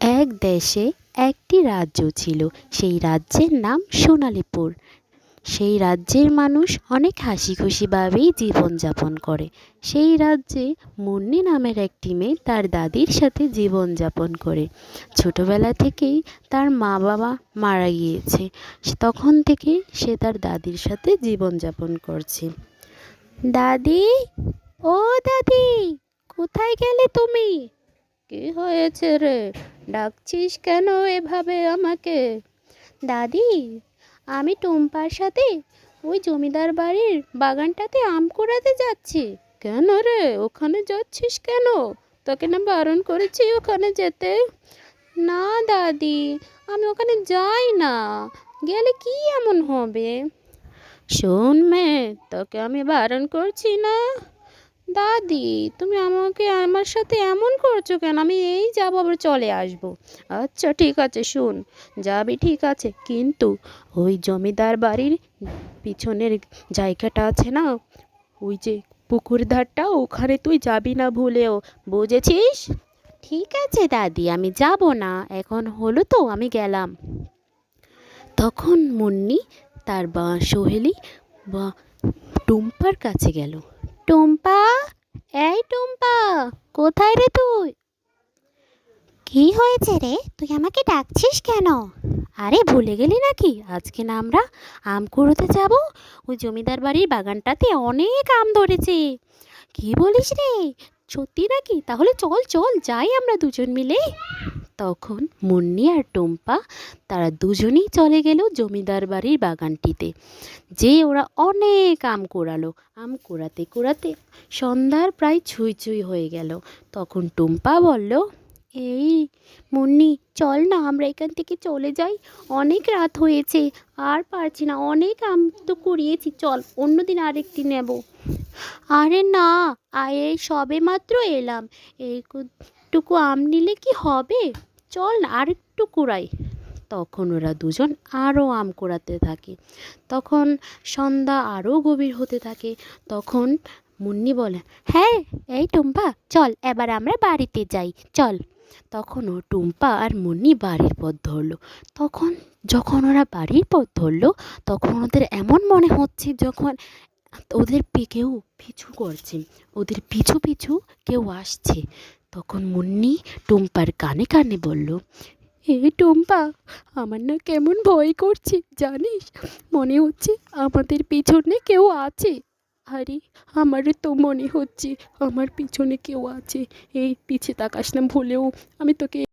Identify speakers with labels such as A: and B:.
A: এক দেশে একটি রাজ্য ছিল। সেই রাজ্যের নাম সোনালীপুর। সেই রাজ্যের মানুষ অনেক হাসিখুশিভাবেই জীবনযাপন করে। সেই রাজ্যে মুন্নি নামের একটি মেয়ে তার দাদির সাথে জীবনযাপন করে। ছোটবেলা থেকেই তার মা বাবা মারা গিয়েছে, তখন থেকে সে তার দাদির সাথে জীবনযাপন করছে। দাদি, ও দাদি, কোথায় গেলে তুমি? কি হয়েছে রে? ডাকছিস কেন এভাবে আমাকে? দাদি, আমি টুম্পার সাথে ওই জমিদার বাড়ির বাগানটাতে আম কুড়াতে যাচ্ছি। কেন রে, ওখানে যাচ্ছিস কেন? তোকে না বারণ করেছি ওখানে যেতে। না দাদি, আমি ওখানে যাই না, গেলে কি এমন হবে? শোন মেয়ে, তোকে আমি বারণ করছি না। দাদি, তুমি আমাকে আমার সাথে এমন করছো কেন? আমি এই যাবো, আবার চলে আসবো। আচ্ছা ঠিক আছে, শুন, যাবি ঠিক আছে, কিন্তু ওই জমিদার বাড়ির পিছনের জায়গাটা আছে না, ওই যে পুকুর ধারটা, ওখানে তুই যাবি না ভুলেও, বুঝেছিস? ঠিক আছে দাদি, আমি যাব না, এখন হলো তো, আমি গেলাম। তখন মুন্নি তার সহেলি বা টুম্পার কাছে গেল। টুম্পা, এই টুম্পা, কোথায় রে তুই? কি হয়েছে রে, তুই আমাকে ডাকছিস কেন? আরে ভুলে গেলি নাকি, আজকে না আমরা আম কুড়োতে যাব? ওই জমিদার বাড়ির বাগানটাতে অনেক আম ধরেছে। কি বলিস রে, সত্যি নাকি? তাহলে চল চল যাই আমরা দুজন মিলে। তখন মুন্নি আর টুম্পা তারা দুজনেই চলে গেল জমিদার বাড়ির বাগানটিতে। যে ওরা অনেক আম কুড়ালো। আম কুড়াতে কুড়াতে সন্ধ্যার প্রায় ছুঁই ছুঁই হয়ে গেল। তখন টুম্পা বলল, এই মুন্নি, চল না আমরা এখান থেকে চলে যাই, অনেক রাত হয়েছে, আর পারছি না, অনেক আম তো কুড়িয়েছি, চল অন্যদিন আরেকটি নেব। আরে না, এই সবে মাত্র এলাম, এইটুকু আম নিলে কি হবে? চল না আরেকটু কুড়াই। তখন ওরা দুজন আরও আম কুড়াতে থাকে। তখন সন্ধ্যা আরও গভীর হতে থাকে। তখন মুন্নি বলে, হ্যাঁ এই টুম্পা, চল এবার আমরা বাড়িতে যাই, চল। তখন ও টুম্পা আর মুন্নি বাড়ির পথ ধরলো। তখন যখন ওরা বাড়ির পথ ধরলো, তখন ওদের এমন মনে হচ্ছে যখন ওদের কেউ পিছু করছে, ওদের পিছু পিছু কেউ আসছে। তখন মুন্নি টুম্পার কানে কানে বলল, এই টুম্পা, আমার না কেমন ভয় করছে জানিস, মনে হচ্ছে আমাদের পিছনে কেউ আছে। আরে আমারও তো মনে হচ্ছে আমার পিছনে কেউ আছে, এই পিছে তাকাস না ভুলেও, আমি তোকে